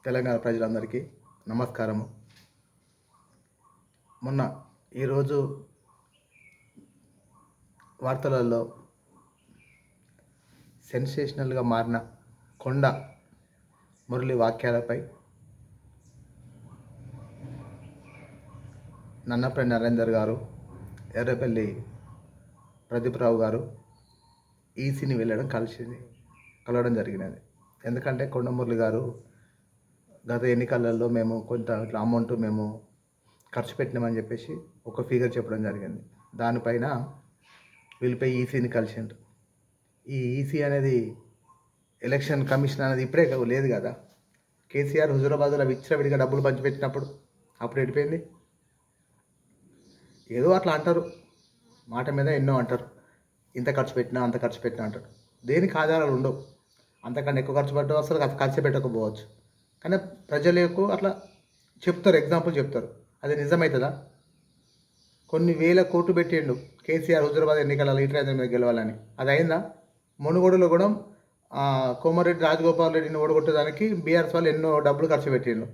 తెలంగాణ ప్రజలందరికీ నమస్కారము. మొన్న ఈరోజు వార్తలలో సెన్సేషనల్గా మారిన కొండ మురళి వాక్యాలపై నన్నపల్లి నరేందర్ గారు, ఎర్రపల్లి ప్రదీప్రావు గారు ఈసీని కలవడం జరిగినది. ఎందుకంటే కొండ మురళి గారు గత ఎన్నికలలో మేము కొంత ఇట్లా అమౌంట్ మేము ఖర్చు పెట్టినామని చెప్పేసి ఒక ఫిగర్ చెప్పడం జరిగింది. దానిపైన వీళ్ళపై ఈసీని కలిసిండ్రు. ఈ ఈసీ అనేది ఎలక్షన్ కమిషన్ అనేది ఇప్పుడే లేదు కదా. కేసీఆర్ హుజూరాబాద్లో విచ్చలవిడిగా డబ్బులు పంచిపెట్టినప్పుడు అప్పుడు ఎడిపోయింది. ఏదో అట్లా అంటారు, మాట మీద ఎన్నో అంటారు, ఇంత ఖర్చు పెట్టినా అంత ఖర్చు పెట్టినా అంటారు. దేనికి ఆధారాలు ఉండవు. అంతకన్నా ఎక్కువ ఖర్చు పెట్టడం అసలు ఖర్చు పెట్టకపోవచ్చు. కానీ ప్రజలకు అట్లా చెప్తారు, ఎగ్జాంపుల్ చెప్తారు. అది నిజమవుతుందా? కొన్ని వేల కోట్లు పెట్టిండు కేసీఆర్ హుజూరాబాద్ ఎన్నికల లీటర్ మీద గెలవాలని. అది అయిందా? మునుగోడులో కూడా కోమారెడ్డి రాజగోపాల్ రెడ్డిని ఓడగొట్టడానికి బీఆర్ఎస్ వాళ్ళు ఎన్నో డబ్బులు ఖర్చు పెట్టిండు.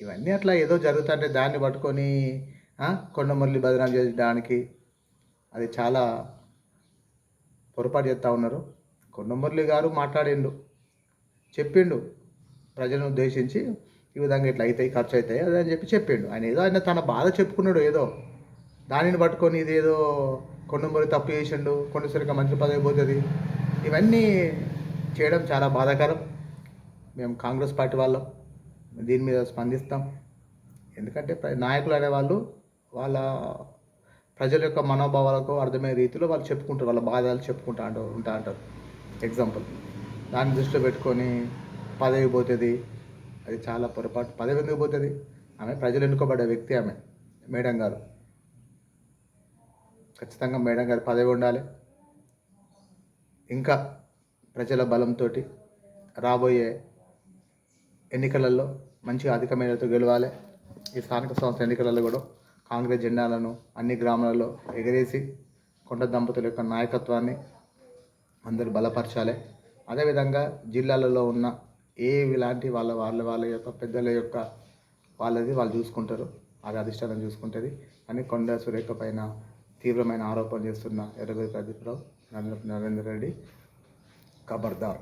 ఇవన్నీ అట్లా ఏదో జరుగుతుంటే దాన్ని పట్టుకొని కొండమురళి బదనాం చేయడానికి అది చాలా పొరపాటు చేస్తూ ఉన్నారు. కొండమురళి గారు మాట్లాడిండు, చెప్పిండు ప్రజలను ఉద్దేశించి ఈ విధంగా ఇట్లా అవుతాయి, ఖర్చు అవుతాయి అదే అని చెప్పిండు. ఆయన తన బాధ చెప్పుకున్నాడు. ఏదో దానిని పట్టుకొని ఇదేదో కొండమురళి తప్పు చేసిండు, కొండసరిగా మంత్రి పదవి పోతుంది, ఇవన్నీ చేయడం చాలా బాధాకరం. మేము కాంగ్రెస్ పార్టీ వాళ్ళం దీని మీద స్పందిస్తాం. ఎందుకంటే నాయకులు అనేవాళ్ళు వాళ్ళ ప్రజల యొక్క మనోభావాలకు అర్థమయ్యే రీతిలో వాళ్ళు చెప్పుకుంటారు, వాళ్ళ బాధలు చెప్పుకుంటూ ఉంటారు. ఎగ్జాంపుల్ దాన్ని దృష్టిలో పెట్టుకొని పదవి పోతుంది, అది చాలా పొరపాటు. పదవి ఎందుకు పోతుంది? ఆమె ప్రజలు ఎన్నుకోబడ్డ వ్యక్తి, ఆమె మేడం గారు. ఖచ్చితంగా మేడం గారు పదవి ఉండాలి. ఇంకా ప్రజల బలంతో రాబోయే ఎన్నికలలో మంచిగా అధిక మేరతో గెలవాలి. ఈ స్థానిక సంస్థ ఎన్నికలలో కూడా కాంగ్రెస్ జెండాలను అన్ని గ్రామాలలో ఎగరేసి కొండ దంపతుల యొక్క నాయకత్వాన్ని అందరూ బలపరచాలి. అదేవిధంగా జిల్లాలలో ఉన్న ఇలాంటి వాళ్ళ యొక్క పెద్దల యొక్క వాళ్ళది వాళ్ళు చూసుకుంటారు, అది అధిష్టానం చూసుకుంటుంది. కానీ కొండ సురేఖ పైన తీవ్రమైన ఆరోపణలు చేస్తున్న ఎర్రబెల్లి ప్రదీప్రావు, నరేందర్ రెడ్డి ఖబర్దార్.